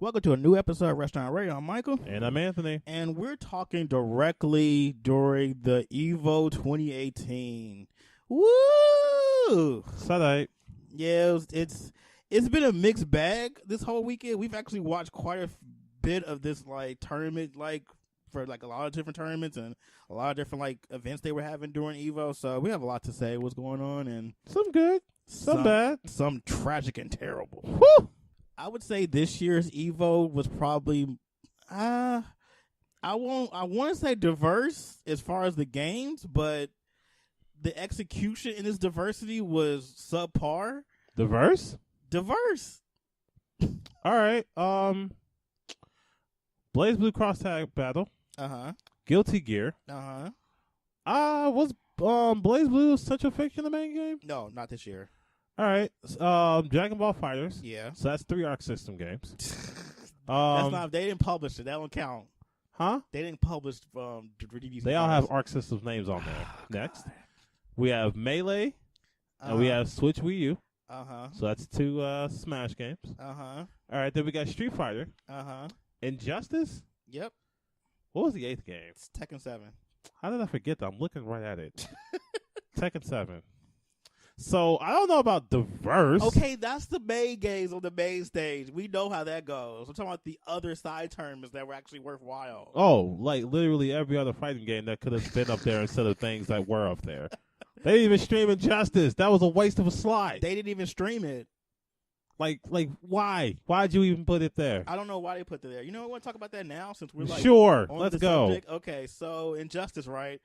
Welcome to a new episode of Rushdown Radio. I'm Michael. And I'm Anthony. And we're talking directly during the EVO 2018. Woo! Saturday. Yeah, it's been a mixed bag this whole weekend. We've actually watched quite a bit of this tournament, for a lot of different tournaments and a lot of different events they were having during EVO. So we have a lot to say what's going on, and some good, some bad, some tragic and terrible. Woo! I would say this year's EVO was probably, I want to say diverse as far as the games, but the execution in this diversity was subpar. Diverse. All right. Blaze Blue Cross Tag Battle. Guilty Gear. Was Blaze Blue Central Fiction the main game? No, not this year. All right. Dragon Ball Fighters. Yeah. So that's 3 Arc System games. That's not. They didn't publish it. That don't count. Huh? They didn't publish. They all have Arc Systems names on there. Next, we have Melee, and we have Switch Wii U. So that's 2 Smash games. All right. Then we got Street Fighter. Injustice. Yep. What was the 8th game? It's Tekken 7. How did I forget that? I'm looking right at it. Tekken 7. So, I don't know about diverse. Okay, that's the main games on the main stage. We know how that goes. I'm talking about the other side tournaments that were actually worthwhile. Oh, literally every other fighting game that could have been up there instead of things that were up there. They didn't even stream Injustice. That was a waste of a slide. They didn't even stream it. Why? Why'd you even put it there? I don't know why they put it there. You know, we want to talk about that now since we're sure. On Let's the go. Subject. Okay, so Injustice, right?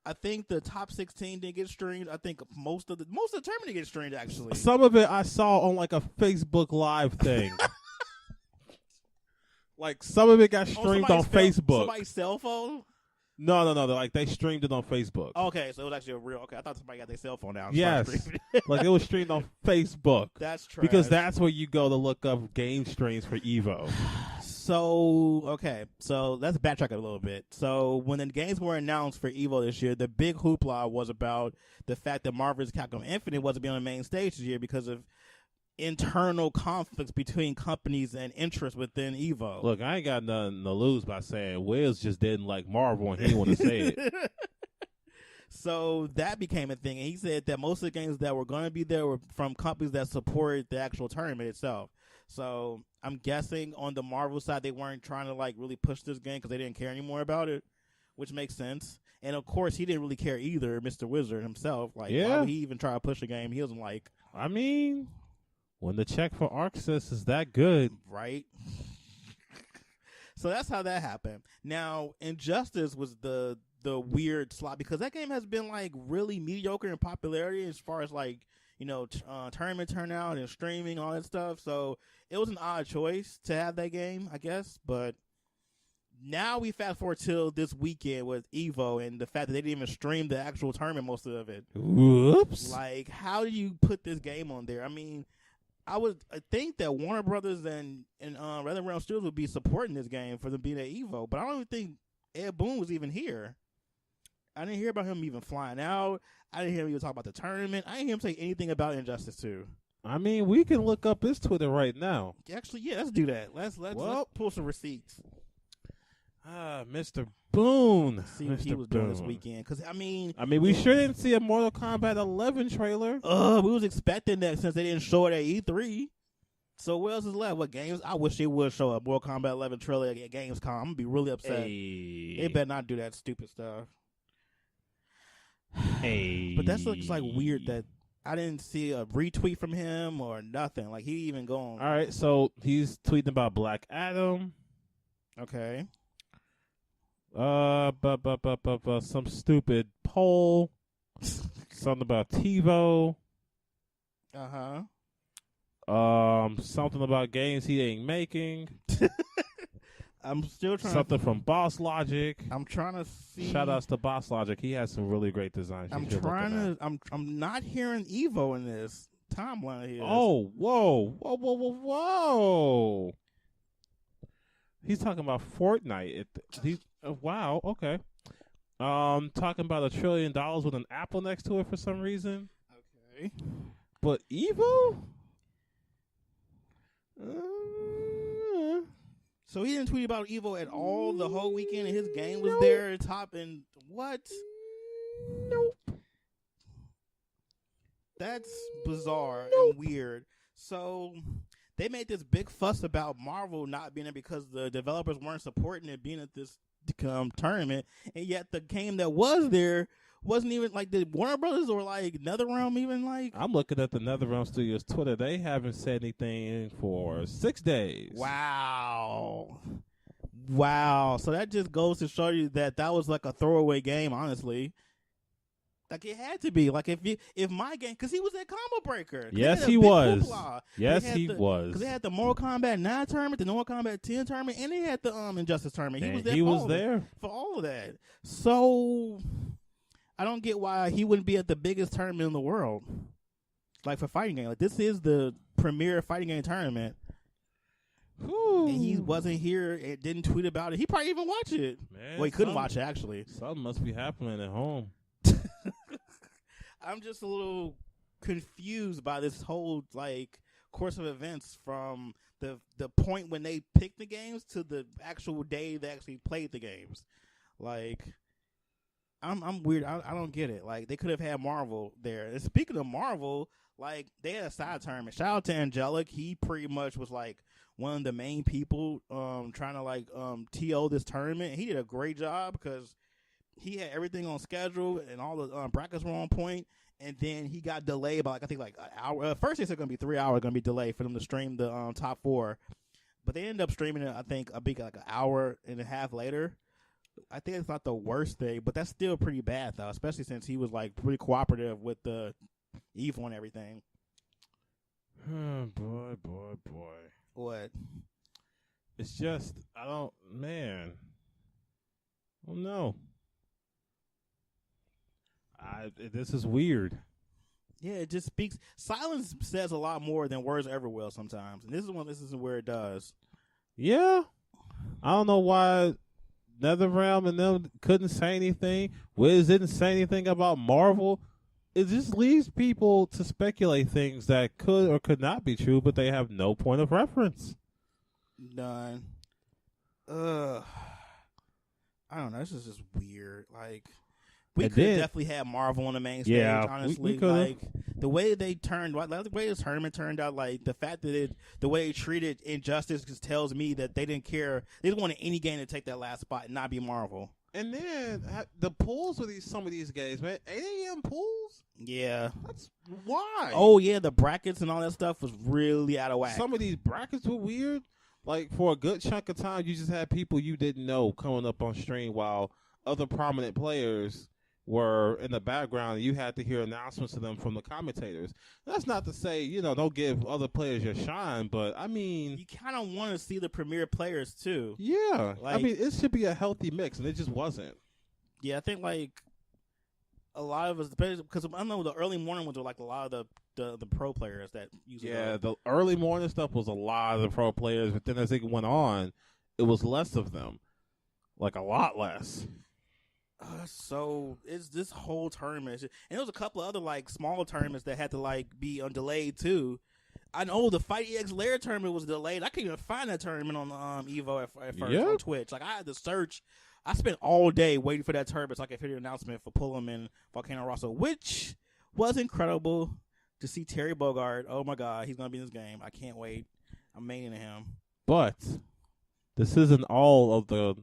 I think the top 16 didn't get streamed. I think most of the tournament didn't get streamed, actually. Some of it I saw on a Facebook Live thing. Some of it got streamed on Facebook. Somebody's cell phone? No. They streamed it on Facebook. Okay, so it was actually a real. Okay, I thought somebody got their cell phone out. Yes, it was streamed on Facebook. That's true. Because that's where you go to look up game streams for EVO. So let's backtrack a little bit. So when the games were announced for EVO this year, the big hoopla was about the fact that Marvel vs. Capcom Infinite wasn't being on the main stage this year because of internal conflicts between companies and interests within EVO. Look, I ain't got nothing to lose by saying Wiz just didn't like Marvel and he didn't want to say it. So that became a thing, and he said that most of the games that were going to be there were from companies that supported the actual tournament itself. So I'm guessing on the Marvel side, they weren't trying to really push this game because they didn't care anymore about it, which makes sense. And of course, he didn't really care either, Mr. Wizard himself. Why would he even try to push a game he wasn't like? I mean, when the check for ArcSys is that good, right? So that's how that happened. Now, Injustice was the weird slot because that game has been really mediocre in popularity as far as tournament turnout and streaming, all that stuff. So it was an odd choice to have that game, I guess. But now we fast forward till this weekend with EVO and the fact that they didn't even stream the actual tournament, most of it. Whoops. How do you put this game on there? I mean, I think that Warner Brothers and Red Realm Studios would be supporting this game for them being at EVO, but I don't even think Ed Boon was even here. I didn't hear about him even flying out. I didn't hear him even talk about the tournament. I didn't hear him say anything about Injustice 2. I mean, we can look up his Twitter right now. Actually, yeah, let's do that. Let's pull some receipts. Mr. Boone. See what he was doing this weekend. Because, I mean, we sure didn't see a Mortal Kombat 11 trailer. We was expecting that since they didn't show it at E3. So what else is left? What games? I wish they would show a Mortal Kombat 11 trailer at Gamescom. I'm going to be really upset. Hey. They better not do that stupid stuff. Hey. But that looks weird that I didn't see a retweet from him or nothing. He even going. All right, so he's tweeting about Black Adam. Okay. Some stupid poll. Something about TiVo. Something about games he ain't making. I'm still trying. Something from Boss Logic. I'm trying to see. Shout outs to Boss Logic. He has some really great designs. I'm not hearing Evo in this timeline here. Oh, whoa! He's talking about Fortnite. Wow. Okay. Talking about $1 trillion with an apple next to it for some reason. Okay. But Evo? So he didn't tweet about Evo at all the whole weekend, and his game was there at top. And what? Nope. That's bizarre and weird. So they made this big fuss about Marvel not being there because the developers weren't supporting it being at this tournament, and yet the game that was there wasn't even like the Warner Brothers or like NetherRealm even like. I'm looking at the NetherRealm Studios Twitter. They haven't said anything for 6 days. Wow. So that just goes to show you that was like a throwaway game, honestly. Like it had to be. Like if my game, because he was at Combo Breaker. Yes, he was. Yes, he was. Because they had the Mortal Kombat 9 tournament, the Mortal Kombat 10 tournament, and they had the Injustice tournament. He was there for all of that. So I don't get why he wouldn't be at the biggest tournament in the world, like for fighting game. Like this is the premier fighting game tournament. Ooh. And he wasn't here and didn't tweet about it. He probably even watched it. Man, well, he couldn't watch it actually. Something must be happening at home. I'm just a little confused by this whole like course of events from the point when they picked the games to the actual day they actually played the games. Like I'm weird. I don't get it. Like they could have had Marvel there. And speaking of Marvel, like they had a side tournament. Shout out to Angelic. He pretty much was like one of the main people trying to like TO this tournament. He did a great job because he had everything on schedule and all the brackets were on point. And then he got delayed by, I think, an hour. First, they said going to be 3 hours, going to be delayed for them to stream the top four. But they ended up streaming it, I think, like an hour and a half later. I think it's not the worst thing, but that's still pretty bad, though, especially since he was, like, pretty cooperative with the Evo and everything. Oh, boy. What? It's just, oh, no. This is weird. Yeah, it just speaks. Silence says a lot more than words ever will sometimes, and this is where it does. Yeah, I don't know why NetherRealm and them couldn't say anything. Wiz didn't say anything about Marvel. It just leaves people to speculate things that could or could not be true, but they have no point of reference. None. I don't know. This is just weird. Like. We could definitely have Marvel on the main stage, honestly. We like the way they turned, the way this tournament turned out, like the fact that the way they treated Injustice just tells me that they didn't care. They just wanted any game to take that last spot and not be Marvel. And then the pools with some of these games, man, 8 a.m. pools? Yeah. That's why. Oh, yeah, the brackets and all that stuff was really out of whack. Some of these brackets were weird. Like, for a good chunk of time, you just had people you didn't know coming up on stream while other prominent players were in the background, and you had to hear announcements of them from the commentators. That's not to say, don't give other players your shine, but, I mean... You kind of want to see the premier players, too. Yeah. Like, I mean, it should be a healthy mix, and it just wasn't. Yeah, I think, like, a lot of us... Because I know the early morning ones were, like, a lot of the pro players that usually... Yeah, the early morning stuff was a lot of the pro players, but then as it went on, it was less of them. Like, a lot less. So it's this whole tournament, and there was a couple of other like smaller tournaments that had to like be on delayed too. I know the Fight EX Lair tournament was delayed. I couldn't even find that tournament on Evo at first on Twitch. Like I had to search. I spent all day waiting for that tournament so I could hear the announcement for Pullum and Volcano Rosso, which was incredible to see Terry Bogard. Oh my God, he's gonna be in this game. I can't wait. I'm maining him. But this isn't all of the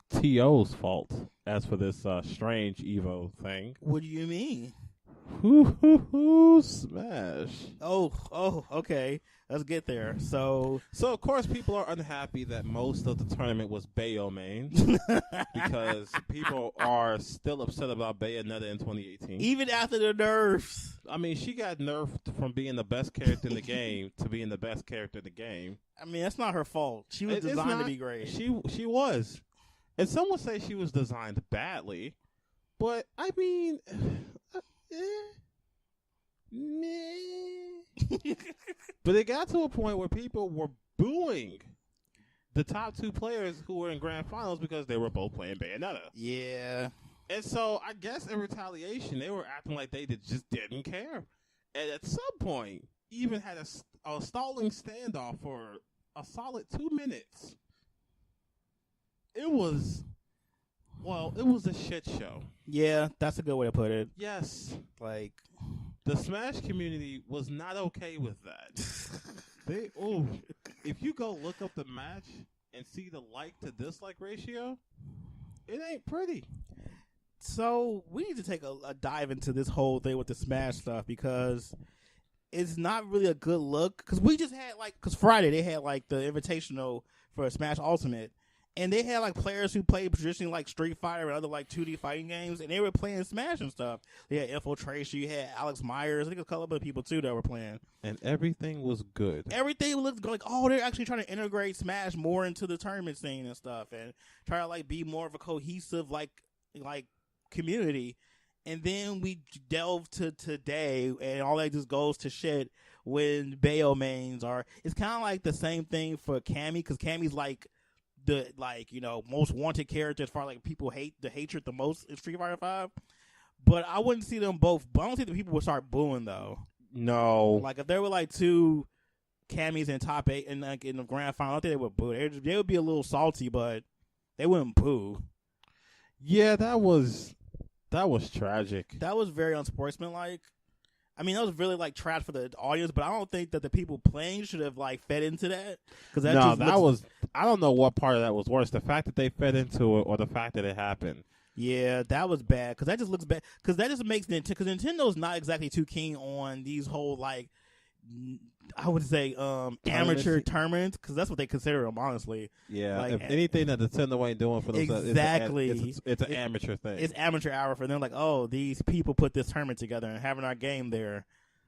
TO's fault as for this strange Evo thing. What do you mean? Smash. Oh, okay. Let's get there. So of course people are unhappy that most of the tournament was Bayo main because people are still upset about Bayonetta in 2018. Even after the nerfs. I mean, she got nerfed from being the best character in the game to being the best character in the game. I mean, that's not her fault. She was designed to be great. She was. And some would say she was designed badly, but I mean, but it got to a point where people were booing the top two players who were in grand finals because they were both playing Bayonetta. Yeah. And so I guess in retaliation, they were acting like they just didn't care. And at some point, even had a stalling standoff for a solid 2 minutes It was a shit show. Yeah, that's a good way to put it. Yes. Like, the Smash community was not okay with that. If you go look up the match and see the like to dislike ratio, it ain't pretty. So we need to take a dive into this whole thing with the Smash stuff because it's not really a good look. Because we just had because Friday they had the Invitational for Smash Ultimate, and they had players who played traditionally Street Fighter and other 2D fighting games, and they were playing Smash and stuff. They had Infiltration, you had Alex Myers, I think a couple other people too that were playing, and everything was good. Everything looked they're actually trying to integrate Smash more into the tournament scene and stuff, and try to be more of a cohesive community. And then we delve to today, and all that just goes to shit when Bayo mains are. It's kind of the same thing for Cammy, because Cammy's the most wanted character as far as people hate the hatred the most in Street Fighter 5. But I wouldn't see them both. But I don't think the people would start booing though. No, if there were two Cammys in top 8 and in the grand final, I don't think they would boo. They would be a little salty, but they wouldn't boo. Yeah, that was tragic. That was very unsportsmanlike. I mean, that was really trash for the audience, but I don't think that the people playing should have fed into that. I don't know what part of that was worse, the fact that they fed into it or the fact that it happened. Yeah, that was bad because that just looks bad. Because that just makes because Nintendo's not exactly too keen on these whole I would say amateur tournaments, because that's what they consider them, honestly. Yeah, if anything that Nintendo ain't doing for themselves, exactly, it's an amateur thing. It's amateur hour for them. These people put this tournament together and having our game there,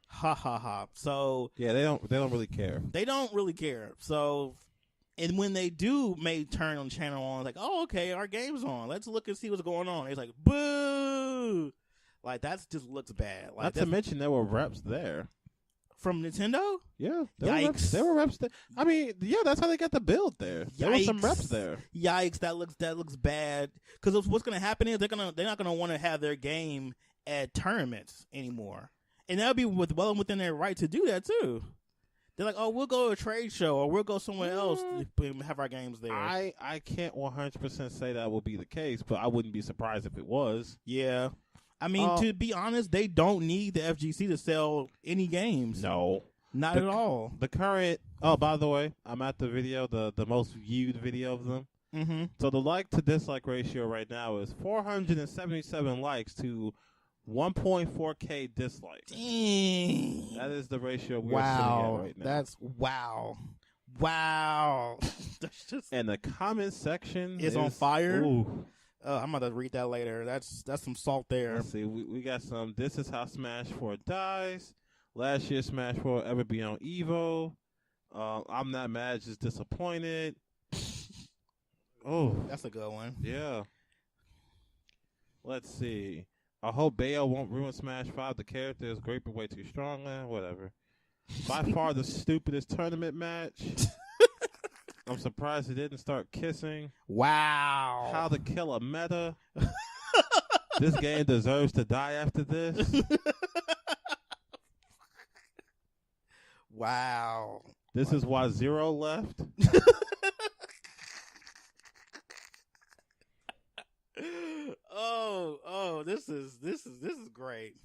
ha ha ha. So yeah, they don't really care. They don't really care. So, and when they do turn on channel on, oh, okay, our game's on. Let's look and see what's going on. It's boo. That just looks bad. Not to mention there were reps there. From Nintendo? Yeah. There were reps there. I mean, yeah, that's how they got the build there. There were some reps there. Yikes, that looks bad. Because what's going to happen is they're not going to want to have their game at tournaments anymore. And that would be well within their right to do that, too. They're oh, we'll go to a trade show or we'll go somewhere else to have our games there. I can't 100% say that will be the case, but I wouldn't be surprised if it was. Yeah. I mean, to be honest, they don't need the FGC to sell any games. No. Not at all. The current... Oh, by the way, I'm at the video, the most viewed video of them. Mm-hmm. So the like to dislike ratio right now is 477 likes to 1.4K dislikes. Dang. That is the ratio we're sitting at right now. That's wow. Wow. That's just... And the comment section is on fire. Ooh. I'm going to read that later. That's some salt there. Let's see. We got some. This is how Smash 4 dies. Last year, Smash 4 will ever be on Evo. I'm not mad, just disappointed. Oh. That's a good one. Yeah. Let's see. I hope Bayo won't ruin Smash 5. The character is great, but way too strong. Whatever. By far the stupidest tournament match. I'm surprised he didn't start kissing. Wow. How to kill a meta. This game deserves to die after this. Wow. This is why Zero left. This is great.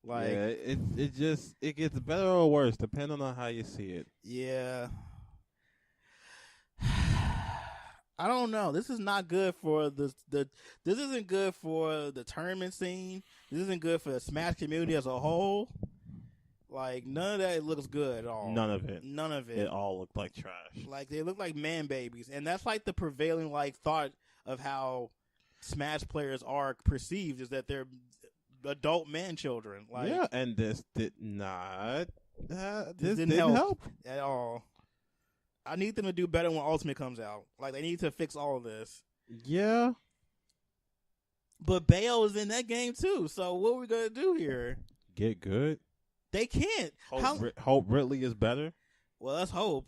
It gets better or worse depending on how you see it. Yeah. I don't know. This is not good for this isn't good for the tournament scene. This isn't good for the Smash community as a whole. None of that looks good at all. None of it. It all looked like trash. They look like man babies, and that's the prevailing thought of how Smash players are perceived, is that they're adult man children. Yeah, and this did not. This didn't help at all. I need them to do better when Ultimate comes out. They need to fix all of this. Yeah. But Bayo is in that game too, so what are we going to do here? Get good? They can't. Hope Ridley is better? Well, let's hope.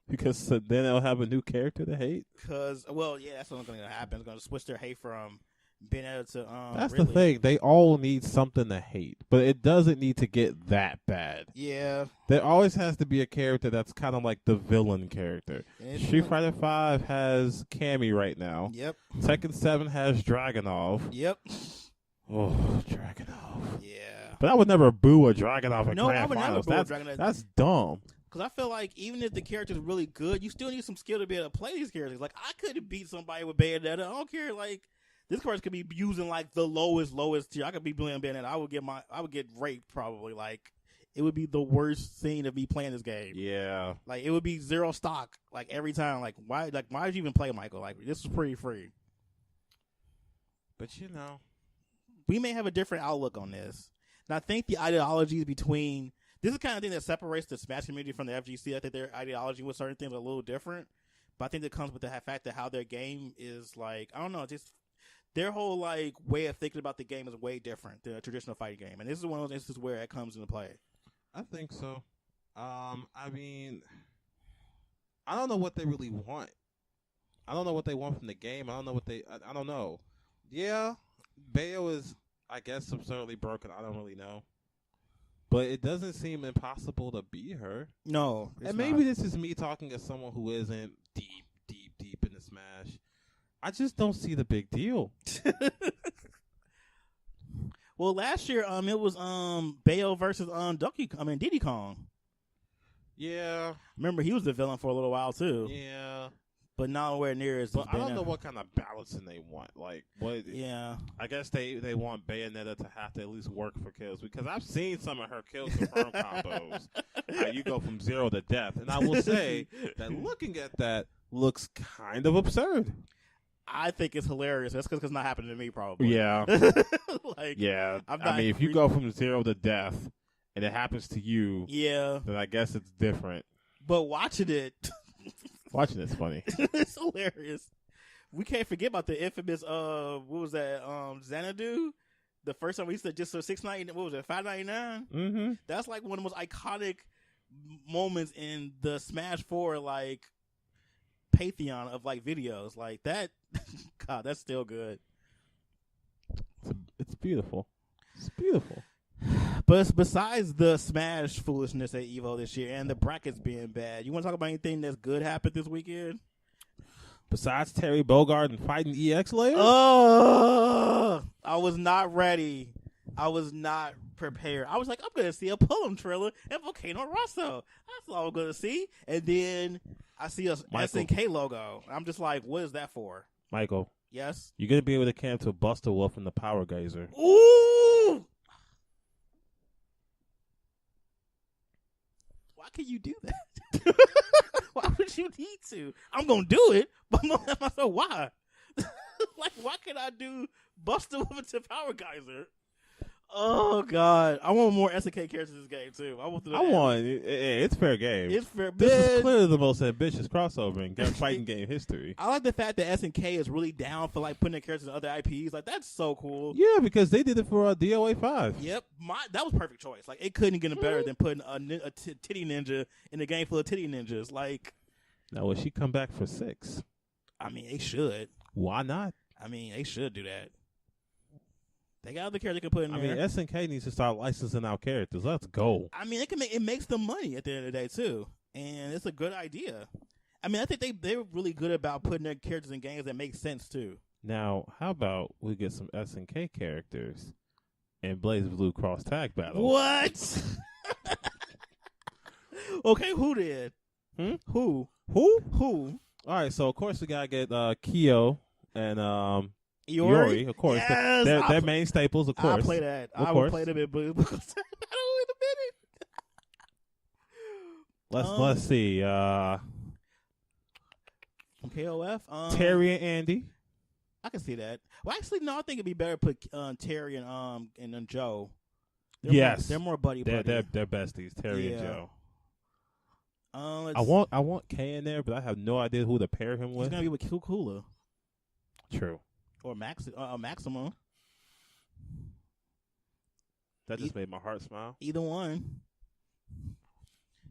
Because then they'll have a new character to hate? That's what's going to happen. It's going to switch their hate from Bayonetta to That's Ridley. the thing. They all need something to hate, but it doesn't need to get that bad. Yeah. There always has to be a character that's kind of like the villain character. Street Fighter V has Cammy right now. Yep. Tekken 7 has Dragunov. Yep. Oh, Dragunov. Yeah. But I would never boo a Dragunov at No, I Grand would never Finals. boo a Dragunov. That's dumb. Because I feel like even if the character's really good, you still need some skill to be able to play these characters. Like, I couldn't beat somebody with Bayonetta. I don't care. Like, this character could be using, like, the lowest tier. I could be playing Bayonetta. I would get raped, probably. Like, it would be the worst scene of me playing this game. Yeah. Like, it would be zero stock, like, every time. Like, why did you even play, Michael? Like, this is pretty free. But, you know. We may have a different outlook on this. And I think the ideologies between... This is the kind of thing that separates the Smash community from the FGC. I think their ideology with certain things are a little different. But I think that comes with the fact that how their game is, like... I don't know, just... Their whole, like, way of thinking about the game is way different than a traditional fighting game. And this is one of those instances where it comes into play. I think so. I mean... I don't know what they really want. I don't know what they want from the game. I don't know what they... I don't know. Yeah, Bayo is, I guess, absurdly broken. I don't really know. But it doesn't seem impossible to beat her. No, and maybe this is me talking as someone who isn't deep in the Smash. I just don't see the big deal. Well, last year, it was Bayo versus Diddy Kong. Yeah. Remember, he was the villain for a little while too. Yeah. But nowhere near as. But I don't know what kind of balancing they want. Like, what? Yeah. I guess they want Bayonetta to have to at least work for kills, because I've seen some of her kill confirm combos. You go from 0 to death, and I will say that looking at that looks kind of absurd. I think it's hilarious. That's because it's not happening to me, probably. Yeah. Like, yeah. I mean, if you go from 0 to death and it happens to you, yeah, then I guess it's different. But watching it. Watching it's funny. It's hilarious. We can't forget about the infamous what was that? Xanadu. The first time we used to just $6.99. What was it? $5.99. Mm-hmm. That's like one of the most iconic moments in the Smash 4 like pantheon of like videos. Like that. God, that's still good. It's beautiful. It's beautiful. But besides the Smash foolishness at EVO this year and the brackets being bad, you want to talk about anything that's good happened this weekend? Besides Terry Bogard and fighting EX layer? Oh, I was not ready. I was not prepared. I was like, I'm going to see a Pullum trailer and Volcano Rosso. That's all I'm going to see. And then I see a SNK logo. I'm just like, what is that for? Michael. Yes? You're going to be able to cancel Buster Wolf and the Power Geyser. Ooh! Why can you do that? Why would you need to? I'm going to do it, but I'm going to ask myself, why? Like, why can I do Buster Wolf to Power Geyser? Oh, God. I want more SNK characters in this game, too. It's fair game. It's fair. This is clearly the most ambitious crossover in fighting game history. I like the fact that SNK is really down for, like, putting their characters in other IPs. Like, that's so cool. Yeah, because they did it for DOA 5. Yep. That was perfect choice. Like, it couldn't get better than putting a titty ninja in a game full of titty ninjas. Like. Now, will she come back for 6? I mean, they should. Why not? I mean, they should do that. They got other characters they can put in there. I mean, SNK needs to start licensing out characters. Let's go. I mean, it makes them money at the end of the day, too. And it's a good idea. I mean, I think they're really good about putting their characters in games that make sense, too. Now, how about we get some SNK characters in Blaze Blue Cross Tag Battle? What? Okay, who did? Who? All right, so, of course, we got to get Kyo and Iori, of course. Yes, they're main staples, of course. I'll play that. I will play them in Blue Cross Tag Battle in a minute. Let's see. KOF? Terry and Andy. I can see that. Well, actually, no. I think it'd be better to put Terry and Joe. They're more buddy. They're besties. Terry and Joe. I want K in there, but I have no idea who to pair him with. He's gonna be with Kukula. True. Or Maximum. That just made my heart smile. Either one.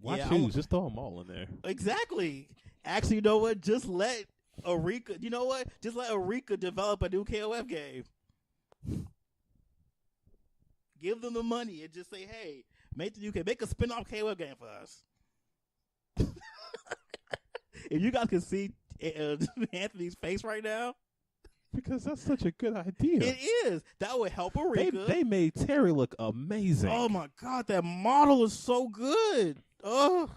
Why choose? Just throw them all in there. Exactly. Actually, you know what? Just let Eureka. You know what? Just let Eureka develop a new KOF game. Give them the money and just say, hey, make a spin-off KOF game for us. If you guys can see Anthony's face right now. Because that's such a good idea. It is. That would help Eureka. They made Terry look amazing. Oh, my God. That model is so good. Oh,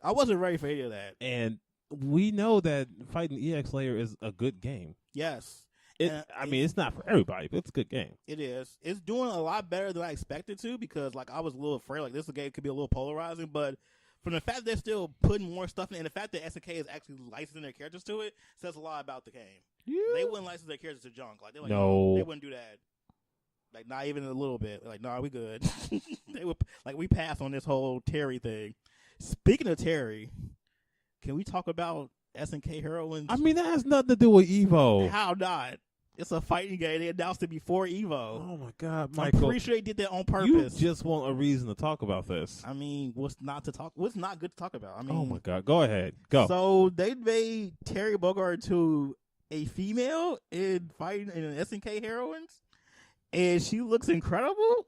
I wasn't ready for any of that. And we know that fighting EX Layer is a good game. Yes. It's not for everybody, but it's a good game. It is. It's doing a lot better than I expected to because, like, I was a little afraid, like, this game could be a little polarizing, but from the fact that they're still putting more stuff in, and the fact that SNK is actually licensing their characters to it, says a lot about the game. Yeah. They wouldn't license their characters to junk. Like, they're like, no. They wouldn't do that. Like, not even a little bit. Like, nah, we good. They would, like, we passed on this whole Terry thing. Speaking of Terry, can we talk about SNK Heroines? I mean, that has nothing to do with Evo. How not? It's a fighting game. They announced it before Evo. Oh, my God, Michael. I'm pretty sure they did that on purpose. You just want a reason to talk about this. I mean, what's not good to talk about? I mean, oh, my God. Go ahead. Go. So they made Terry Bogard to a female in fighting in SNK Heroines, and she looks incredible.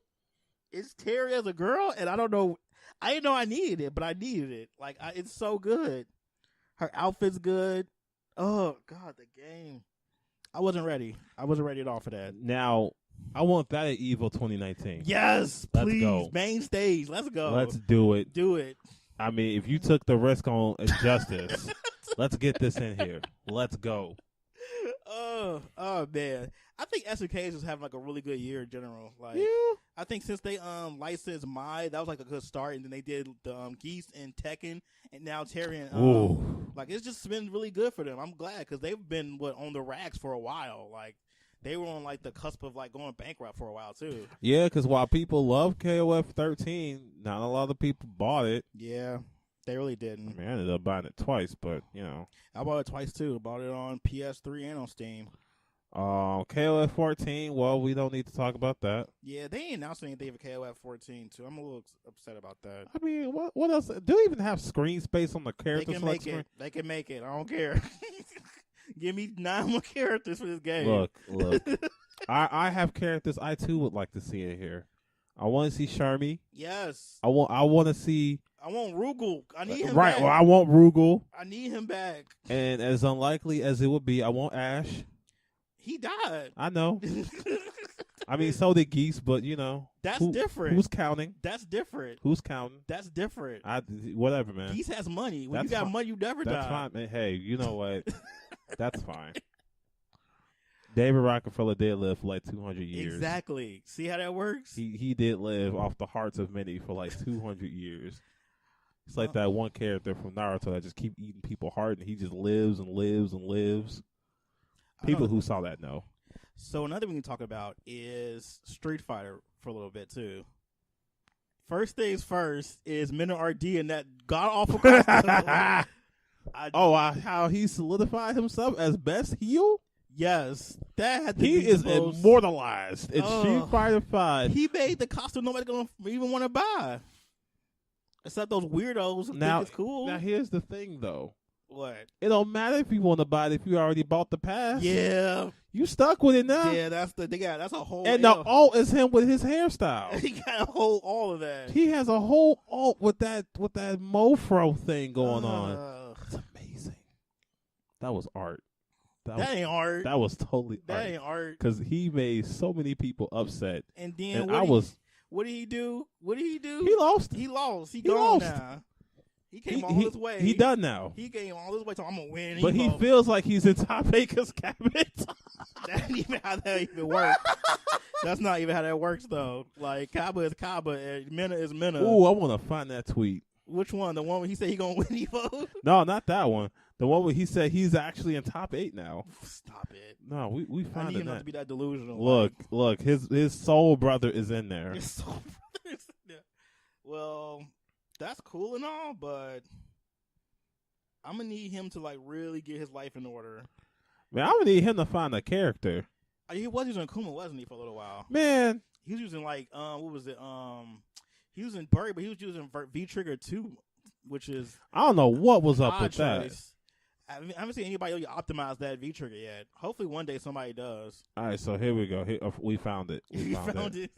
It's Terry as a girl, and I don't know. I didn't know I needed it, but I needed it. Like, it's so good. Her outfit's good. Oh, God, the game. I wasn't ready. I wasn't ready at all for that. Now, I want that at Evo 2019. Yes, let's please. Go. Main stage. Let's go. Let's do it. Do it. I mean, if you took the risk on Injustice, let's get this in here. Let's go. Oh man. I think SNK is just having like a really good year in general. Like, yeah. I think since they licensed Mai, that was like a good start, and then they did the Geese and Tekken, and now Terry and like it's just been really good for them. I'm glad because they've been on the racks for a while. Like they were on like the cusp of like going bankrupt for a while too. Yeah, because while people love KOF 13, not a lot of people bought it. Yeah, they really didn't. I mean, I ended up buying it twice, but you know, I bought it twice too. I bought it on PS3 and on Steam. KOF 14, well, we don't need to talk about that. Yeah, they ain't announced anything for KOF 14, too. I'm a little upset about that. I mean, what else? Do they even have screen space on the character select screen? They can make it. I don't care. Give me 9 more characters for this game. Look. I have characters I, too, would like to see in here. I want to see Sharmy. Yes. I want to see... I want Rugal. I need him back. Right, well, I want Rugal. I need him back. And as unlikely as it would be, I want Ash. He died. I know. I mean, so did Geese, but you know. That's different. Who's counting? That's different. Who's counting? That's different. Whatever, man. Geese has money. When you got money, you never die. That's fine, man. Hey, you know what? That's fine. David Rockefeller did live for like 200 years. Exactly. See how that works? He did live off the hearts of many for like 200 years. It's like that one character from Naruto that just keep eating people's heart, and he just lives and lives and lives. People who saw that know. So another thing we can talk about is Street Fighter for a little bit too. First things first is Minna RD and that god awful costume. How he solidified himself as best heel? Yes, that had to he is immortalized in Street Fighter 5. He made the costume nobody's gonna even want to buy, except those weirdos who think it's cool. Now here's the thing, though. What? It don't matter if you want to buy it if you already bought the pass. Yeah. You stuck with it now. Yeah, that's a whole. And the alt is him with his hairstyle. He got a whole all of that. He has a whole alt with that mofro thing going on. It's amazing. That was art. That ain't art. That was totally art. That ain't art. Because he made so many people upset. And then what did he do? He lost. He gone now. He came all this way. He done now. He came all this way, so I'm going to win. But he feels like he's in Top Baker's cabinet. That ain't even how that even works. That's not even how that works, though. Like, Kaba is Kaba, and Minna is Minna. Ooh, I want to find that tweet. Which one? The one where he said he going to win Evo? No, not that one. The one where he said he's actually in top 8 now. Stop it. No, we found I need it. him not to be that delusional. Look, his soul brother is in there. His soul brother is in there. Well, that's cool and all, but I'm going to need him to, like, really get his life in order. Man, I'm going to need him to find a character. He was using Kuma, wasn't he, for a little while? Man. He was using, like, what was it? He was in Burry, but he was using V-Trigger 2, which is... I don't know what was up with that. I haven't seen anybody optimize that V-Trigger yet. Hopefully one day somebody does. All right, so here we go. We found it. We found it.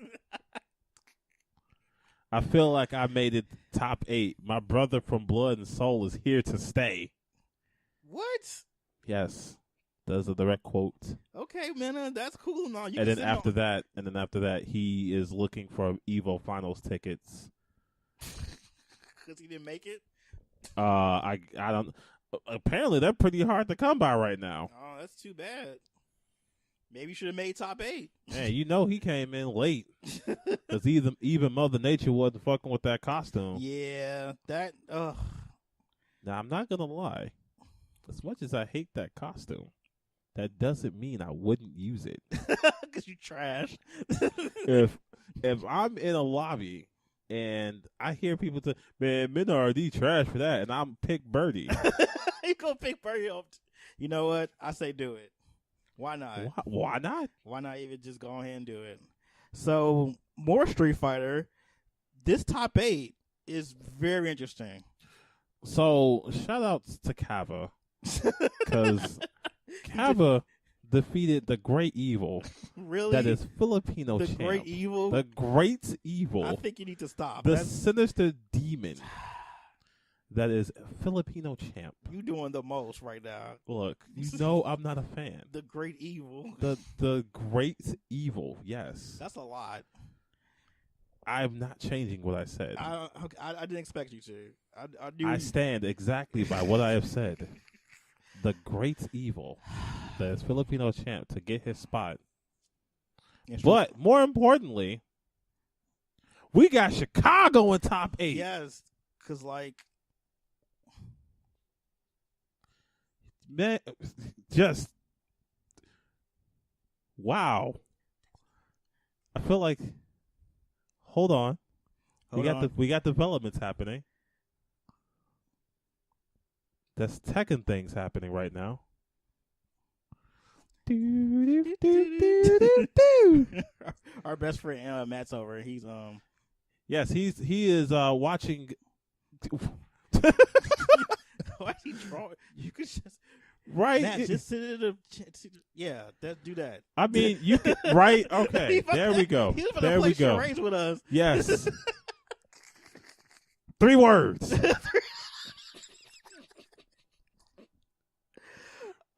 I feel like I made it top 8. My brother from Blood and Soul is here to stay. What? Yes. That's a direct quote. Okay, man, that's cool. No, and then after that, he is looking for Evo Finals tickets. Because he didn't make it? I don't. Apparently, they're pretty hard to come by right now. Oh, that's too bad. Maybe you should have made top 8. Man, he came in late. Because even Mother Nature wasn't fucking with that costume. Yeah, that. Now, I'm not going to lie. As much as I hate that costume, that doesn't mean I wouldn't use it. Because you trash. if I'm in a lobby and I hear people say, man, men are already trash for that, and I'm pick Birdie. You gonna pick Birdie up? You know what? I say do it. Why not? Why not? Why not even just go ahead and do it? So, more Street Fighter. This top 8 is very interesting. So, shout outs to Kava. Because Kava defeated the Great Evil. Really? That is Filipino champ. The Great Evil? The Great Evil. I think you need to stop. The sinister demon. That is Filipino champ. You doing the most right now. Look, you know I'm not a fan. The Great Evil. The Great Evil, yes. That's a lot. I'm not changing what I said. I didn't expect you to. I stand exactly by what I have said. The Great Evil. That is Filipino champ to get his spot. But more importantly, we got Chicago in top 8. Yes, because man, just wow. I feel like hold on. We got developments happening. There's Tekken things happening right now. Our best friend Matt's over. He's yes, he is watching. Why is he drawing? You could just right. Matt, just sit in the do that. I mean, you could right. Okay, there we go. He's gonna play charades with us. Yes. 3 words.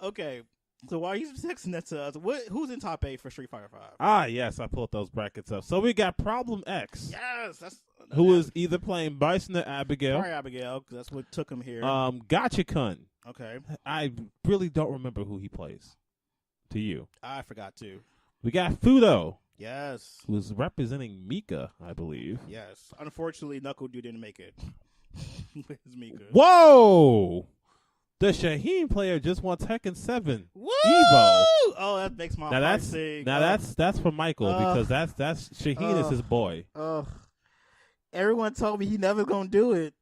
Okay. So while he's texting that to us, who's in top 8 for Street Fighter 5? Ah, yes, I pulled those brackets up. So we got Problem X. Yes, who is either playing Bison or Abigail. Sorry, Abigail, because that's what took him here. Gotcha Kun. Okay. I really don't remember who he plays. To you. I forgot to. We got Fudo. Yes. Who's representing Mika, I believe. Yes. Unfortunately, Knuckle Dude didn't make it. With his Mika. Whoa! The Shaheen player just won Tekken 7 Woo! Evo. Oh, that makes my heart sing. That's for Michael because that's Shaheen is his boy. Everyone told me he never gonna do it,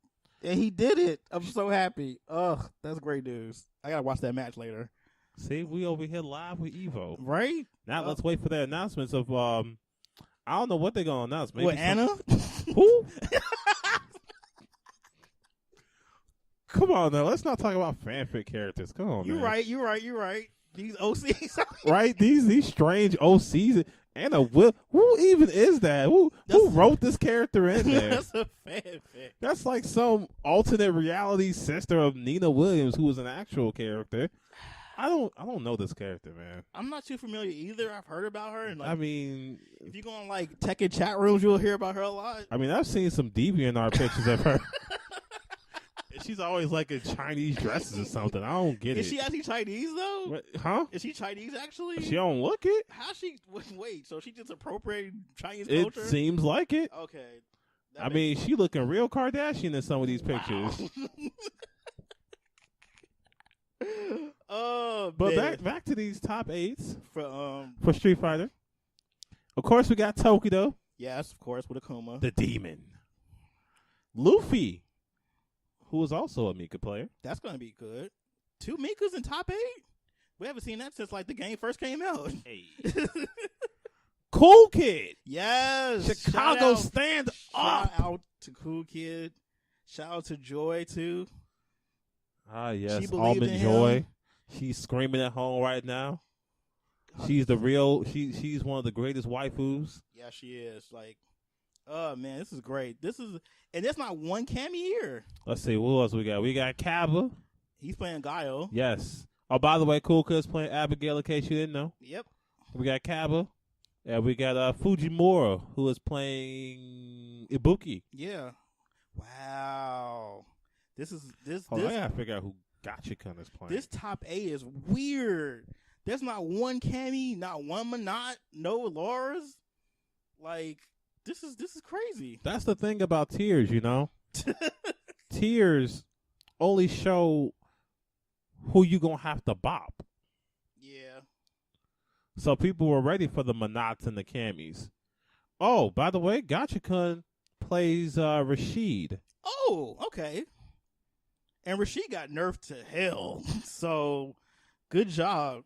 and he did it. I'm so happy. That's great news. I gotta watch that match later. See, we over here live with Evo, right? Now let's wait for their announcements of I don't know what they're gonna announce. Maybe Anna? Who? Come on now, let's not talk about fanfic characters. Come on, You're right. These OCs, right? These strange OCs. Anna, who even is that? Who wrote this character in there? That's a fanfic. That's like some alternate reality sister of Nina Williams, who was an actual character. I don't know this character, man. I'm not too familiar either. I've heard about her, and I mean, if you go on Tekken chat rooms, you'll hear about her a lot. I mean, I've seen some DeviantArt pictures of her. She's always in Chinese dresses or something. I don't get it. Is she actually Chinese though? What, huh? Is she Chinese actually? She don't look it. How she? Wait, so she just appropriating Chinese culture? It seems like it. Okay. I mean, she looking real Kardashian in some of these pictures. Oh, but back to these top 8s for Street Fighter. Of course, we got Tokido. Yes, of course, with Akuma, the demon. Luffy, who is also a Mika player. That's going to be good. 2 Mikas in top 8? We haven't seen that since the game first came out. Hey. Cool Kid. Yes. Chicago stand up. Shout out to Cool Kid. Shout out to Joy too. Ah, yes. Almond Joy. She's screaming at home right now. She's the real. She's one of the greatest waifus. Yeah, she is. Oh man, this is great. And there's not one cameo here. Let's see, who else we got? We got Kaba. He's playing Guile. Yes. Oh, by the way, Cool Kid's playing Abigail, in case you didn't know. Yep. We got Kaba. And we got Fujimura, who is playing Ibuki. Yeah. Wow. This. I gotta figure out who Gachikun is playing. This top 8 is weird. There's not one Cammy, not one Manat, no Laura's. Like, this is crazy. That's the thing about tiers, you know? Tiers only show who you gonna have to bop. Yeah. So people were ready for the Manats and the Cammies. Oh, by the way, Gachikun plays Rashid. Oh, okay. And Rashid got nerfed to hell. So, good job.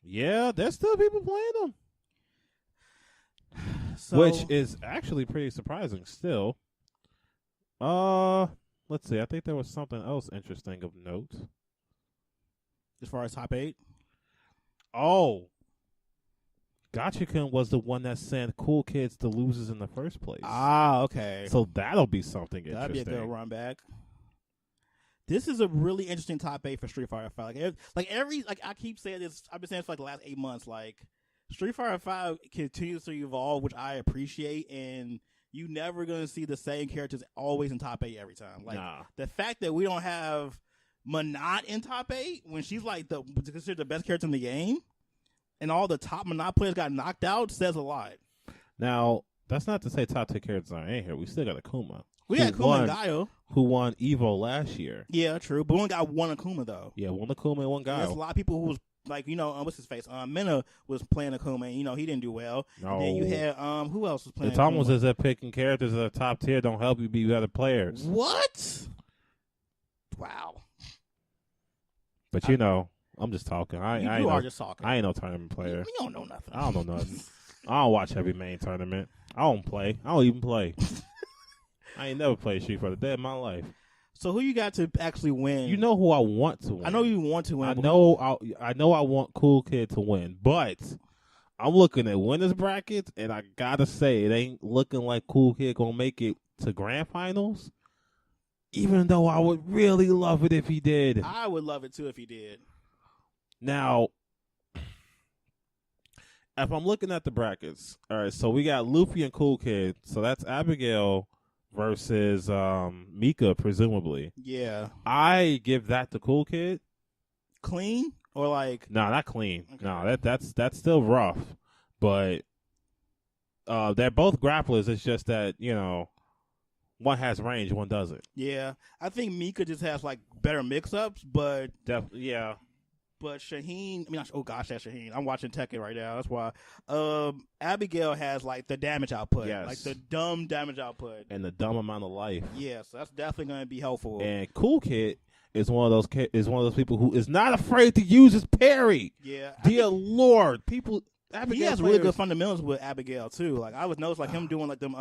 Yeah, there's still people playing him. So, which is actually pretty surprising still. Let's see. I think there was something else interesting of note. As far as top 8? Oh. Gachikun was the one that sent Cool Kids to losers in the first place. Ah, okay. So that'll be something interesting. That'd be a good run back. This is a really interesting top 8 for Street Fighter 5. Like I keep saying this, I've been saying this for like the last 8 months. Like, Street Fighter 5 continues to evolve, which I appreciate, and you never gonna see the same characters always in top 8 every time. Like, the fact that we don't have Manat in top 8 when she's like considered the best character in the game, and all the top Manat players got knocked out, says a lot. Now, that's not to say top 10 characters aren't in here. We still got Akuma. We got Akuma and Guile, who won Evo last year. Yeah, true. But we only got one Akuma, though. Yeah, one Akuma and one Guile. There's a lot of people who was like, what's his face? Mena was playing Akuma, and, he didn't do well. No. And then you had, who else was playing It's Akuma? almost as if picking characters at the top tier don't help you be better players. What? Wow. But, I'm just talking. You are just talking. I ain't no tournament player. You don't know nothing. I don't know nothing. I don't watch every main tournament. I don't play. I don't even play. I ain't never played Street Fighter a day in my life. So who you got to actually win? You know who I want to win. I know you want to win. I know I want Cool Kid to win, but I'm looking at winners brackets, and I gotta say it ain't looking like Cool Kid gonna make it to grand finals. Even though I would really love it if he did. I would love it too if he did. Now, if I'm looking at the brackets, all right, so we got Luffy and Cool Kid, so that's Abigail versus Mika, presumably. Yeah. I give that to Cool Kid. Clean or like? No, not clean. Okay. No, that's still rough. But they're both grapplers. It's just that, one has range, one doesn't. Yeah. I think Mika just has like better mix-ups, but yeah. But Shaheen, that's Shaheen. I'm watching Tekken right now. That's why. Abigail has like the damage output. Yes. Like the dumb damage output. And the dumb amount of life. Yeah, so that's definitely going to be helpful. And Cool Kid is one of those people who is not afraid to use his parry. Yeah. Dear Lord. People Abigail he has players, really good fundamentals with Abigail too. Like I was noticed like him doing like them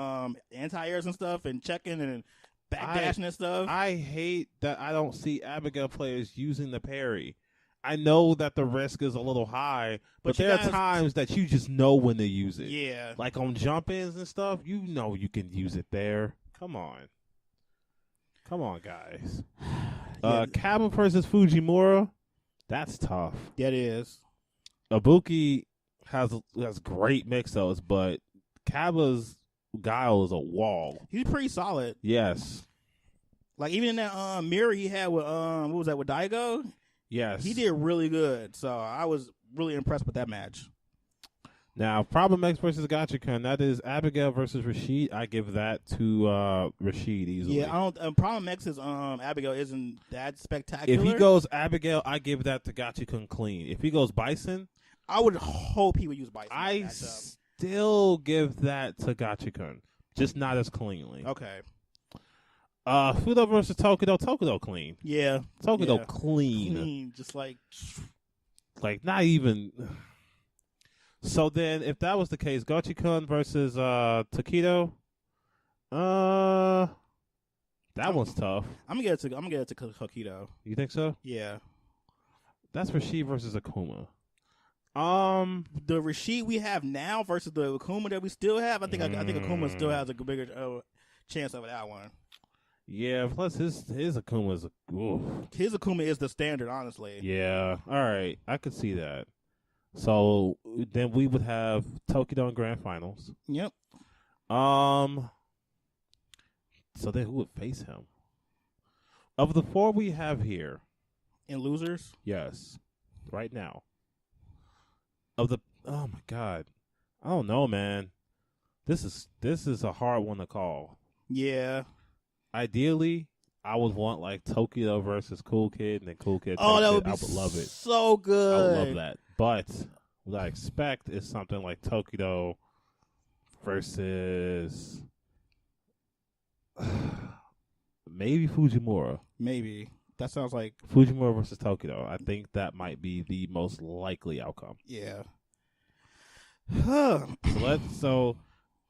anti-airs and stuff and checking and backdashing and stuff. I hate that I don't see Abigail players using the parry. I know that the risk is a little high, but there are times that you just know when to use it. Yeah. Like on jump-ins and stuff, you know you can use it there. Come on. Come on, guys. Kaba versus Fujimura, that's tough. That is. Ibuki has great mix-ups, but Kaba's Guile is a wall. He's pretty solid. Yes. Like even in that mirror he had with what was that with Daigo? Yes. He did really good. So I was really impressed with that match. Now, Problem X versus Gachikun, that is Abigail versus Rashid. I give that to Rashid easily. Yeah, I don't. Problem X's Abigail isn't that spectacular. If he goes Abigail, I give that to Gachikun clean. If he goes Bison, I would hope he would use Bison. I still give that to Gachikun, just not as cleanly. Okay. Fudo versus Tokudo clean. Yeah. Tokudo clean. Just like not even. So then, if that was the case, Gachikun versus Takedo, that one's tough. I'm gonna get it to Takedo. You think so? Yeah. That's Rashid versus Akuma. The Rashid we have now versus the Akuma that we still have. I think Akuma still has a bigger chance of that one. Yeah, plus his Akuma is his Akuma is the standard, honestly. Yeah, all right, I could see that. So then we would have Tokido in Grand Finals. Yep. So then who would face him? Of the 4 we have here in losers, yes, right now. Oh my God, I don't know, man. This is a hard one to call. Yeah. Ideally, I would want like Tokido versus Cool Kid, and then Cool Kid. Oh, that would be I would love it. So good. I would love that. But what I expect is something like Tokido versus maybe Fujimura. Maybe. That sounds like Fujimura versus Tokido. I think that might be the most likely outcome. Yeah. So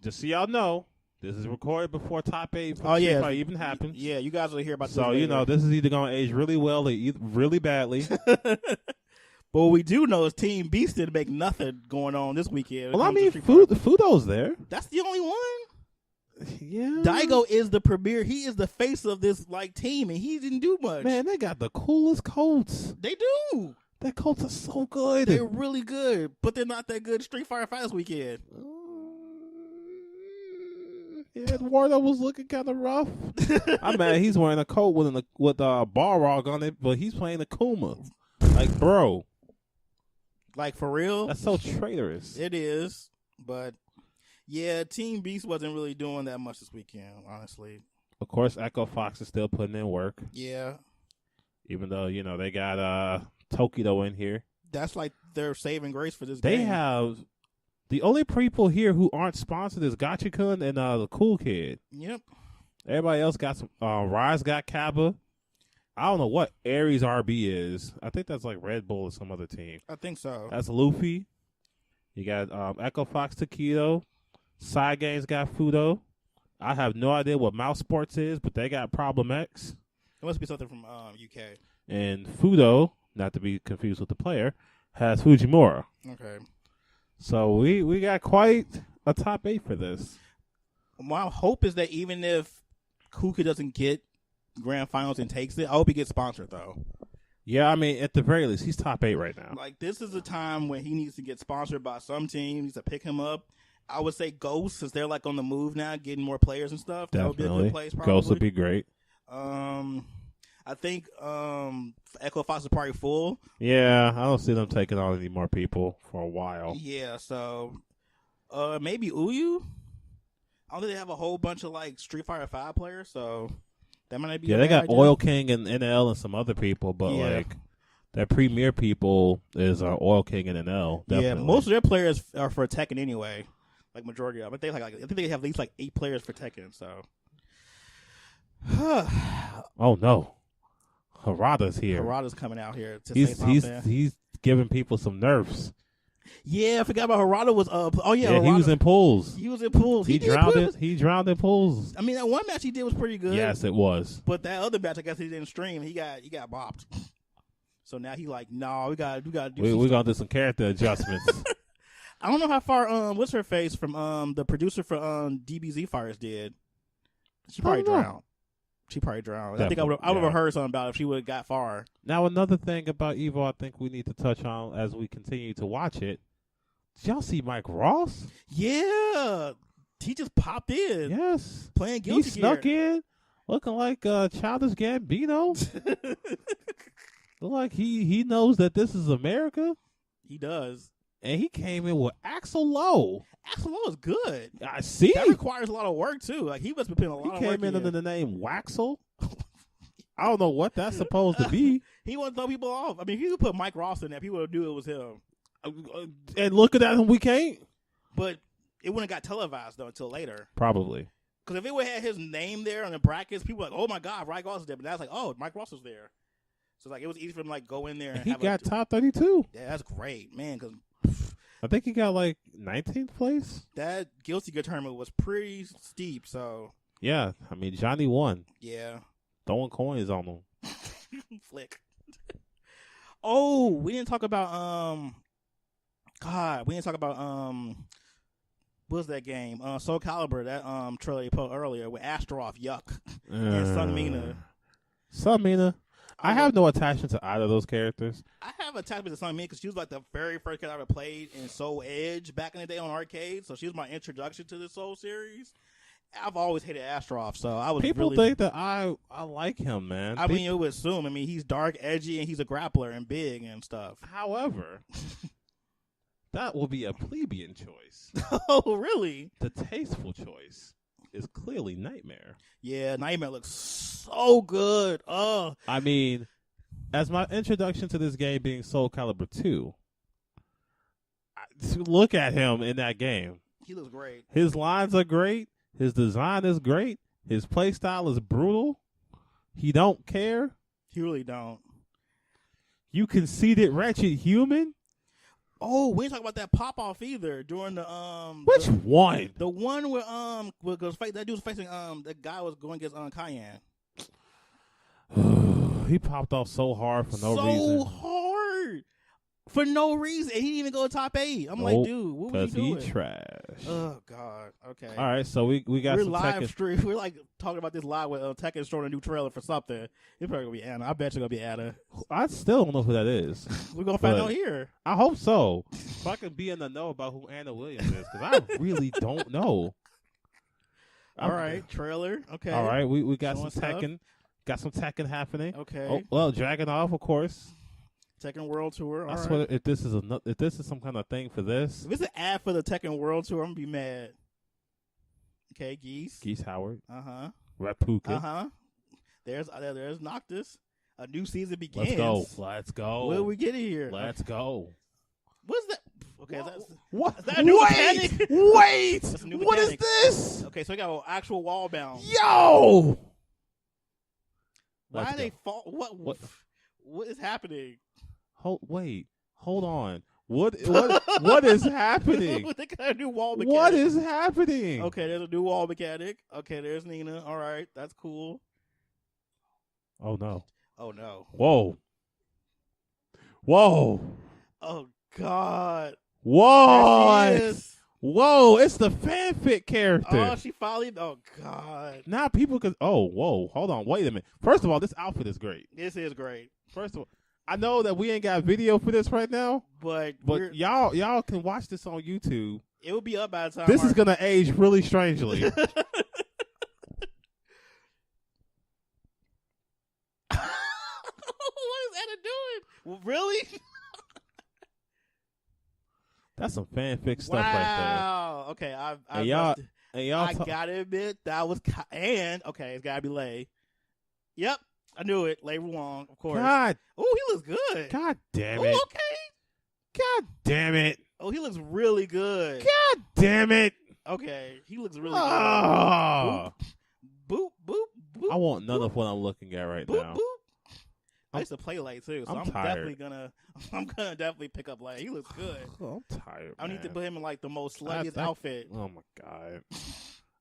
just so y'all know, this is recorded before top 8 even happens. Yeah, you guys will hear about this So, later. this is either going to age really well or really badly. But what we do know is Team Beast didn't make nothing going on this weekend. Well, I mean, Fudo's there. That's the only one. Yeah. Daigo is the premier. He is the face of this team, and he didn't do much. Man, they got the coolest coats. They do. Their coats are so good. They're really good, but they're not that good Street Fighter Fight this weekend. Yeah, Eduardo was looking kind of rough. I'm mad he's wearing a coat with a Balrog on it, but he's playing Akuma. Like, bro. Like, for real? That's so traitorous. It is, but yeah, Team Beast wasn't really doing that much this weekend, honestly. Of course, Echo Fox is still putting in work. Yeah. Even though, they got Tokido in here. That's like their saving grace for this game. They have... The only people here who aren't sponsored is Gachikun and the Cool Kid. Yep. Everybody else got some... Rise got Kappa. I don't know what Aries RB is. I think that's like Red Bull or some other team. I think so. That's Luffy. You got Echo Fox Takedo. Side Games got Fudo. I have no idea what Mouse Sports is, but they got Problem X. It must be something from UK. And Fudo, not to be confused with the player, has Fujimura. Okay. So we got quite a top 8 for this. My hope is that even if Kuka doesn't get Grand Finals and takes it, I hope he gets sponsored, though. Yeah, I mean, at the very least, he's top 8 right now. Like, this is a time when he needs to get sponsored by some team, needs to pick him up. I would say Ghost, since they're on the move now, getting more players and stuff. Definitely. That would be a good place, probably. Ghost would be great. I think Echo Fox is probably full. Yeah, I don't see them taking on any more people for a while. Yeah, so maybe Uyu. I don't think they have a whole bunch of Street Fighter 5 players, so that might not be. Yeah, they got idea. Oil King and NL and some other people, but their premier people is Oil King and NL. Definitely. Yeah, most of their players are for Tekken anyway. Majority of them. But I think they have at least 8 players for Tekken. So. Oh no. Harada's here. Harada's coming out here to say something. He's giving people some nerfs. Yeah, I forgot about Harada was Harada. He was in pools. He drowned in pools. I mean, that one match he did was pretty good. Yes, it was. But that other match, I guess he didn't stream. He got bopped. So now he no, we gotta do. We're gonna do some character adjustments. I don't know how far what's her face from the producer for DBZ Fires did. She probably drowned. Definitely, I think I would have heard something about it if she would have got far. Now, another thing about Evo I think we need to touch on as we continue to watch it. Did y'all see Mike Ross? Yeah. He just popped in. Yes. Playing Guilty Gear. He snuck in looking like Childish Gambino. Look like he knows that this is America. He does. And he came in with Axl Lowe. Axl Lowe is good. I see. That requires a lot of work, too. He must be putting a lot of work in. He came in under the name Waxel. I don't know what that's supposed to be. He want to throw people off. I mean, if you could put Mike Ross in there, people would knew it was him. And looking at him, we can't. But it wouldn't have got televised, though, until later. Probably. Because if it would have had his name there on the brackets, people were like, oh, my God, Mike Ross is there. But now it's like, oh, Mike Ross is there. So, it was easy for him to, go in there. And he got top 32. Yeah, that's great, man, because I think he got 19th place. That Guilty Gear tournament was pretty steep, so. Yeah, I mean, Johnny won. Yeah. Throwing coins on him. Flick. Oh, we didn't talk about God, we didn't talk about what's that game? Soul Calibur, that trailer you put earlier with Astaroth, Yuck, and Sun Mina. Sun Mina. I have no attachment to either of those characters. I have attachment to Sun Mina because she was like the very first character I ever played in Soul Edge back in the day on arcade. So she was my introduction to the Soul series. I've always hated Astaroth, so I was. People think that I like him, man. I mean, you would assume. I mean, he's dark, edgy, and he's a grappler and big and stuff. However, that will be a plebeian choice. Oh, really? The tasteful choice is clearly Nightmare. Yeah, Nightmare looks so good. Oh, I mean, as my introduction to this game being Soul Calibur 2, look at him in that game. He looks great. His lines are great. His design is great. His play style is brutal. He don't care. He really don't. You conceited wretched human. Oh, we didn't talk about that pop off either during the Which one? The one where that dude was facing the guy was going against Cayenne. He popped off so hard for no reason. So hard. For no reason. And he didn't even go to top 8. I'm like, dude, what was he doing? Because he trash. Oh, God. Okay. All right, so we got We're some live stream. We're like talking about this live with Tekken showing a new trailer for something. It's probably going to be Anna. I bet it's going to be Anna. I still don't know who that is. We're going to find out here. I hope so. If I can be in the know about who Anna Williams is, because I really don't know. All right, trailer. Okay. All right, we got Showing some Tekken. Got some Tekken happening. Okay. Oh, well, Dragunov, of course. Tekken World Tour. I swear, if this is some kind of thing for this. If it's an ad for the Tekken World Tour, I'm gonna be mad. Okay, Geese Howard. Uh-huh. Rapukin. Uh-huh. There's Noctis. A new season begins. Let's go. What are we getting here? Let's go. What's that? Okay, what? Is that a new mechanic? Wait! That's a new What is mechanic. this? Okay, so we got an actual wall bound. Yo! Why they fall? What is happening? Hold on. What is happening? They got a new wall mechanic. What is happening? Okay, there's a new wall mechanic. Okay, there's Nina. All right, that's cool. Oh no. Oh no. Whoa. Oh God. Whoa. Whoa, it's the fanfic character. Oh, she finally. Oh God. Now people can. Oh, whoa. Hold on. Wait a minute. First of all, this outfit is great. This is great. First of all, I know that we ain't got video for this right now, but y'all can watch this on YouTube. It will be up by the time. This is gonna age really strangely. What is Anna doing? Really? That's some fanfic stuff right there. Wow. Okay, I gotta admit that was okay. It's gotta be Lei. Yep, I knew it. Lei Wong, of course. God. Oh, he looks good. God damn it. Oh, okay. God damn it. Oh, he looks really good. God damn it. Okay, he looks really good. Boop, boop, boop. I want none of what I'm looking at right boop, now. Boop. I used to play Lei too, so I'm definitely gonna pick up Lei. He looks good. Oh, I'm tired. I need to put him in like the most sluttiest outfit. Oh my God,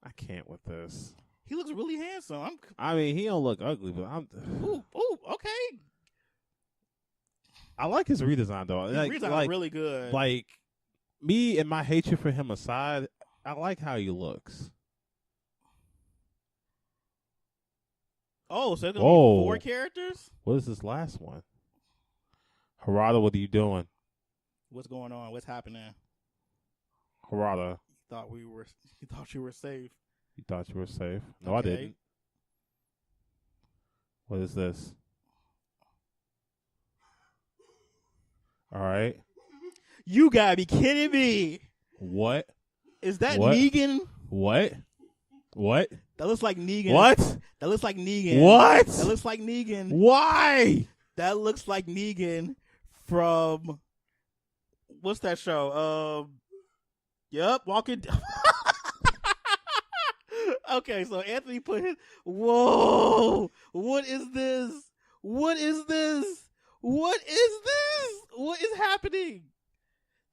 I can't with this. He looks really handsome. I mean, he don't look ugly, but Ooh, okay. I like his redesign though. His redesign is really good. Like me and my hatred for him aside, I like how he looks. Oh, so there's going to be 4 characters? What is this last one? Harada, what are you doing? What's going on? What's happening? Harada. You thought you were safe. You thought you were safe? No, okay. I didn't. What is this? All right. You gotta be kidding me. What? Is that Negan? What? That looks like Negan. What? That looks like Negan. What? That looks like Negan. Why? That looks like Negan from what's that show? Yep, Walking. Okay, so Anthony put his. Whoa! What is this? What is this? What is this? What is happening?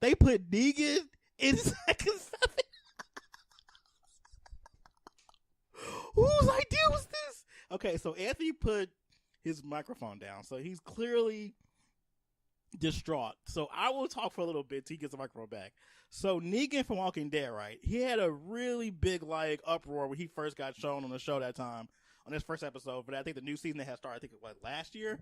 They put Negan in Second 7. Whose idea was this? Okay, so Anthony put his microphone down, so he's clearly distraught. So I will talk for a little bit till he gets the microphone back. So Negan from Walking Dead, right? He had a really big like uproar when he first got shown on the show that time on his first episode. But I think the new season that had started, I think it was last year.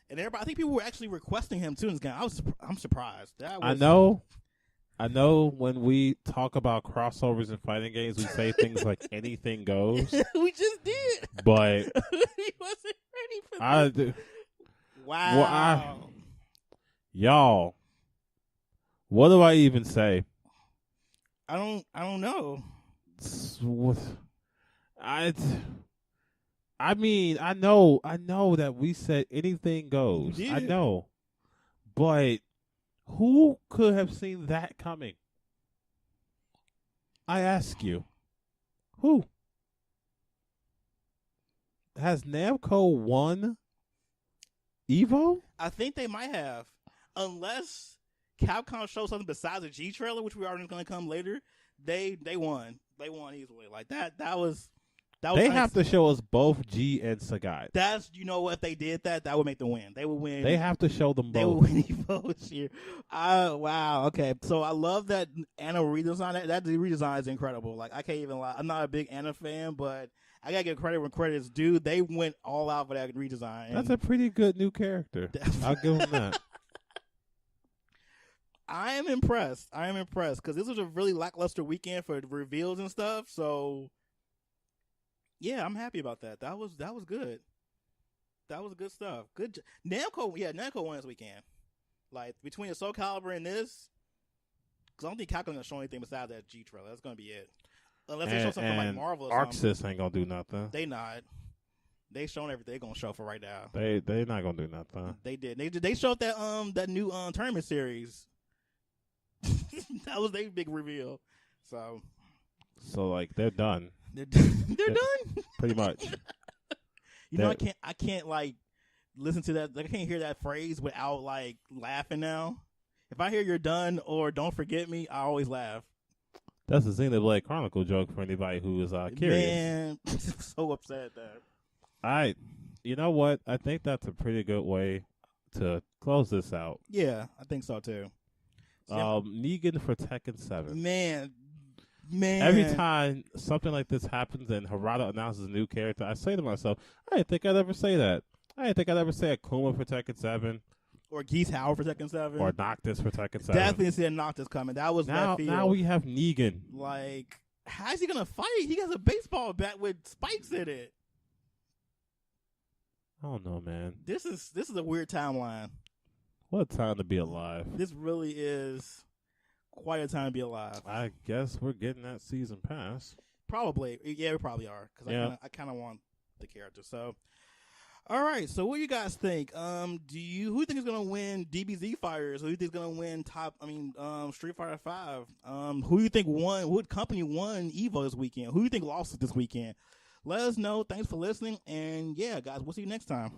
And everybody, I think people were actually requesting him too in this game. I'm surprised. I know when we talk about crossovers in fighting games, we say things like anything goes. We just did. But he wasn't ready for that. Wow. Well, y'all, what do I even say? I don't know. I mean, I know that we said anything goes. Yeah. I know. But who could have seen that coming? I ask you. Who? Has Namco won Evo? I think they might have. Unless Capcom shows something besides a G trailer, which we are going to come later, they won. They won easily. Like that was they have to show us both G and Sagat. That's, you know what, if they did that would make them win. They would win. They have to show them both. They would win Evo this year. Wow. Okay. So I love that Anna redesign. That redesign is incredible. Like, I can't even lie. I'm not a big Anna fan, but I got to give credit when credit is due. They went all out for that redesign. That's a pretty good new character. I'll give them that. I am impressed because this was a really lackluster weekend for reveals and stuff. So, yeah, I'm happy about that. That was good. That was good stuff. Good. Namco won this weekend. Like, between the Soul Calibur and this, because I don't think Capcom's going to show anything besides that G trailer. That's going to be it. Unless they show something like Marvel or something. ArcSys ain't going to do nothing. They not. They shown everything they're going to show for right now. They not going to do nothing. They did. They showed that new tournament series. That was their big reveal. So like, they're done. They're done. Pretty much. I can't like listen to that. Like, I can't hear that phrase without like laughing now. If I hear you're done or don't forget me, I always laugh. That's the Xenoblade Chronicle joke for anybody who is curious. Man, so upset that. You know what? I think that's a pretty good way to close this out. Yeah, I think so too. Negan for Tekken 7. Man. Every time something like this happens and Harada announces a new character, I say to myself, I didn't think I'd ever say that. I didn't think I'd ever say Akuma for Tekken 7. Or Geese Howard for Tekken 7. Or Noctis for Tekken 7. Definitely said Noctis coming. That was left field. Now we have Negan. Like, how's he going to fight? He has a baseball bat with spikes in it. I don't know, man. This is a weird timeline. What a time to be alive. This really is quite a time to be alive. I guess we're getting that season pass. Probably. Yeah, we probably are. Because I kind of want the character. So, all right. So, what do you guys think? Who do you think is going to win DBZ Fighters? Who do you think is going to win Street Fighter 5? Who do you think won? What company won Evo this weekend? Who do you think lost it this weekend? Let us know. Thanks for listening. And, yeah, guys, we'll see you next time.